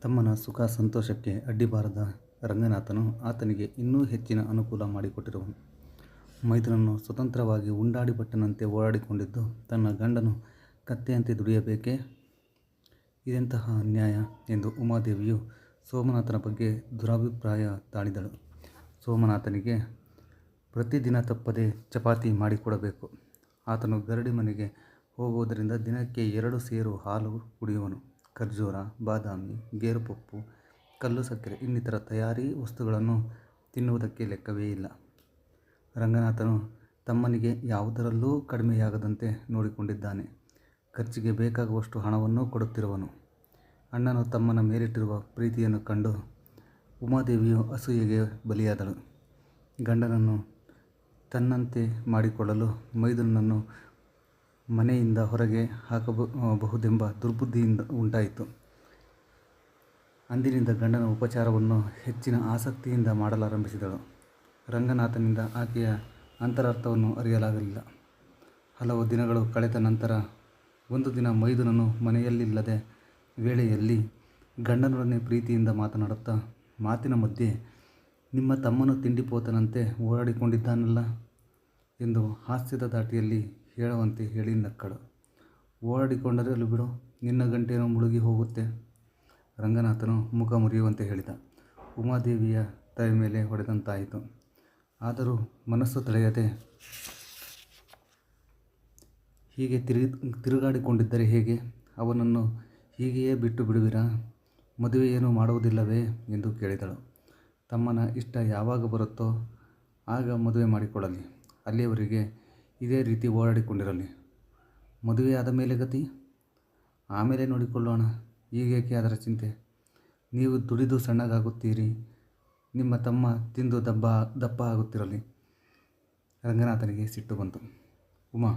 ತಮ್ಮನ ಸುಖ ಸಂತೋಷಕ್ಕೆ ಅಡ್ಡಿಬಾರದ ರಂಗನಾಥನು ಆತನಿಗೆ ಇನ್ನೂ ಹೆಚ್ಚಿನ ಅನುಕೂಲ ಮಾಡಿಕೊಟ್ಟಿರುವನು. ಮೈದುನನು ಸ್ವತಂತ್ರವಾಗಿ ಉಂಡಾಡಿ ಭಟ್ಟನಂತೆ ಓಡಾಡಿಕೊಂಡಿದ್ದು ತನ್ನ ಗಂಡನು ಕತ್ತೆಯಂತೆ ದುಡಿಯಬೇಕೇ? ಇದೆಂತಹ ಅನ್ಯಾಯ ಎಂದು ಉಮಾದೇವಿಯು ಸೋಮನಾಥನ ಬಗ್ಗೆ ದುರಭಿಪ್ರಾಯ ತಾಳಿದಳು. ಸೋಮನಾಥನಿಗೆ ಪ್ರತಿದಿನ ತಪ್ಪದೆ ಚಪಾತಿ ಮಾಡಿಕೊಡಬೇಕು. ಆತನು ಗರಡಿ ಮನೆಗೆ ಹೋಗುವುದರಿಂದ ದಿನಕ್ಕೆ 2 ಸೇರು ಹಾಲು ಕುಡಿಯುವನು. ಖರ್ಜೂರ, ಬಾದಾಮಿ, ಗೇರುಪಪ್ಪು, ಕಲ್ಲು ಸಕ್ಕರೆ ಇನ್ನಿತರ ತಯಾರಿ ವಸ್ತುಗಳನ್ನು ತಿನ್ನುವುದಕ್ಕೆ ಲೆಕ್ಕವೇ ಇಲ್ಲ. ರಂಗನಾಥನು ತಮ್ಮನಿಗೆ ಯಾವುದರಲ್ಲೂ ಕಡಿಮೆಯಾಗದಂತೆ ನೋಡಿಕೊಂಡಿದ್ದಾನೆ. ಖರ್ಚಿಗೆ ಬೇಕಾಗುವಷ್ಟು ಹಣವನ್ನು ಕೊಡುತ್ತಿರುವನು. ಅಣ್ಣನು ತಮ್ಮನ ಮೇಲಿಟ್ಟಿರುವ ಪ್ರೀತಿಯನ್ನು ಕಂಡು ಉಮಾದೇವಿಯು ಅಸೂಯೆಗೆ ಬಲಿಯಾದಳು. ಗಂಡನನ್ನು ತನ್ನಂತೆ ಮಾಡಿಕೊಳ್ಳಲು ಮೈದುನನನ್ನು ಮನೆಯಿಂದ ಹೊರಗೆ ಹಾಕಬಹುದೆಂಬ ದುರ್ಬುದ್ಧಿ ಉಂಟಾಯಿತು. ಅಂದಿನಿಂದ ಗಂಡನ ಉಪಚಾರವನ್ನು ಹೆಚ್ಚಿನ ಆಸಕ್ತಿಯಿಂದ ಮಾಡಲಾರಂಭಿಸಿದಳು. ರಂಗನಾಥನಿಂದ ಆಕೆಯ ಅಂತರಾರ್ಥವನ್ನು ಅರಿಯಲಾಗಲಿಲ್ಲ. ಹಲವು ದಿನಗಳು ಕಳೆದ ನಂತರ ಒಂದು ದಿನ ಮೈದುನನು ಮನೆಯಲ್ಲಿಲ್ಲದ ವೇಳೆಯಲ್ಲಿ ಗಂಡನೊಡನೆ ಪ್ರೀತಿಯಿಂದ ಮಾತನಾಡುತ್ತಾ ಮಾತಿನ ಮಧ್ಯೆ "ನಿಮ್ಮ ತಮ್ಮನು ತಿಂಡಿಪೋತನಂತೆ ಓಡಾಡಿಕೊಂಡಿದ್ದಾನಲ್ಲ" ಎಂದು ಹಾಸ್ಯದ ಧಾಟಿಯಲ್ಲಿ ಹೇಳುವಂತೆ ಹೇಳಿ ನಕ್ಕಳು. "ಓಡಾಡಿಕೊಂಡರಲು ಬಿಡು, ನಿನ್ನ ಗಂಟೇನೋ ಮುಳುಗಿ ಹೋಗುತ್ತೆ" ರಂಗನಾಥನು ಮುಖ ಮುರಿಯುವಂತೆ ಹೇಳಿದ. ಉಮಾದೇವಿಯ ತಲೆ ಮೇಲೆ ಹೊಡೆದಂತಾಯಿತು. ಆದರೂ ಮನಸ್ಸು ತಡೆಯದೆ ಹೀಗೆ ತಿರುಗಾಡಿಕೊಂಡಿದ್ದರೆ ಹೇಗೆ? ಅವನನ್ನು ಹೀಗೆಯೇ ಬಿಟ್ಟು ಬಿಡುವಿರಾ? ಮದುವೆಯೇನೂ ಮಾಡುವುದಿಲ್ಲವೇ ಎಂದು ಕೇಳಿದಳು. ತಮ್ಮನ ಇಷ್ಟ ಯಾವಾಗ ಬರುತ್ತೋ ಆಗ ಮದುವೆ ಮಾಡಿಕೊಳ್ಳಲಿ. ಅಲ್ಲಿಯವರೆಗೆ ಇದೇ ರೀತಿ ಓಡಾಡಿಕೊಂಡಿರಲಿ. ಮದುವೆಯಾದ ಮೇಲೆ ಗತಿ? ಆಮೇಲೆ ನೋಡಿಕೊಳ್ಳೋಣ. ಈಗೇಕೆ ಅದರ ಚಿಂತೆ? ನೀವು ದುಡಿದು ಸಣ್ಣಗಾಗುತ್ತೀರಿ. ನಿಮ್ಮ ತಮ್ಮ ತಿಂದು ದಪ್ಪ ಆಗುತ್ತಿರಲಿ. ರಂಗನಾಥನಿಗೆ ಸಿಟ್ಟು ಬಂತು. ಉಮಾ,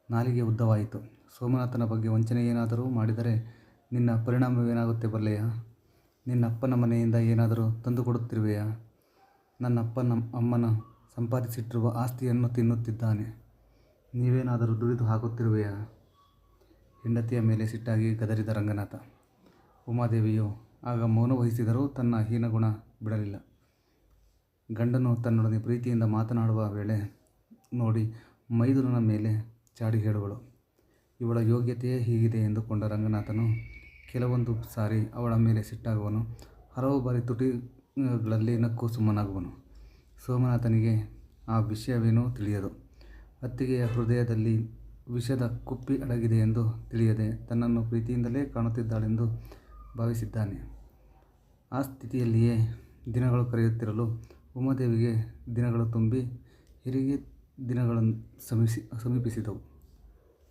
ನಾಲಿಗೆ ಉದ್ದವಾಯಿತು. ಸೋಮನಾಥನ ಬಗ್ಗೆ ವಂಚನೆಯೇನಾದರೂ ಮಾಡಿದರೆ ನಿನ್ನ ಪರಿಣಾಮವೇನಾಗುತ್ತೆ ಬಲ್ಲೆಯಾ? ನಿನ್ನಪ್ಪನ ಮನೆಯಿಂದ ಏನಾದರೂ ತಂದುಕೊಡುತ್ತಿರುವೆಯಾ? ನನ್ನಪ್ಪ ಅಮ್ಮನ ಸಂಪಾದಿಸಿಟ್ಟಿರುವ ಆಸ್ತಿಯನ್ನು ತಿನ್ನುತ್ತಿದ್ದಾನೆ. ನೀವೇನಾದರೂ ದುಡಿದು ಹಾಕುತ್ತಿರುವೆಯಾ? ಹೆಂಡತಿಯ ಮೇಲೆ ಸಿಟ್ಟಾಗಿ ಗದರಿದ ರಂಗನಾಥ. ಉಮಾದೇವಿಯು ಆಗ ಮೌನವಹಿಸಿದರೂ ತನ್ನ ಹೀನಗುಣ ಬಿಡಲಿಲ್ಲ. ಗಂಡನು ತನ್ನೊಡನೆ ಪ್ರೀತಿಯಿಂದ ಮಾತನಾಡುವ ವೇಳೆ ನೋಡಿ ಮೈದುನನ ಮೇಲೆ ಚಾಡಿ ಹೇಳುವಳು. ಇವಳ ಯೋಗ್ಯತೆಯೇ ಹೀಗಿದೆ ಎಂದುಕೊಂಡ ರಂಗನಾಥನು ಕೆಲವೊಂದು ಸಾರಿ ಅವಳ ಮೇಲೆ ಸಿಟ್ಟಾಗುವನು. ಹಲವು ಬಾರಿ ತುಟಿಗಳಲ್ಲಿ ನಕ್ಕು ಸುಮ್ಮನಾಗುವನು. ಸೋಮನಾಥನಿಗೆ ಆ ವಿಷಯವೇನೂ ತಿಳಿಯದು. ಅತ್ತಿಗೆಯ ಹೃದಯದಲ್ಲಿ ವಿಷದ ಕುಪ್ಪಿ ಅಡಗಿದೆ ಎಂದು ತಿಳಿಯದೆ ತನ್ನನ್ನು ಪ್ರೀತಿಯಿಂದಲೇ ಕಾಣುತ್ತಿದ್ದಾಳೆಂದು ಭಾವಿಸಿದ್ದಾನೆ. ಆ ಸ್ಥಿತಿಯಲ್ಲಿಯೇ ದಿನಗಳು ಕಳೆಯುತ್ತಿರಲು ಉಮಾದೇವಿಗೆ ದಿನಗಳು ತುಂಬಿ ಹೆರಿಗೆ ದಿನಗಳು ಸಮೀಪಿಸಿದವು.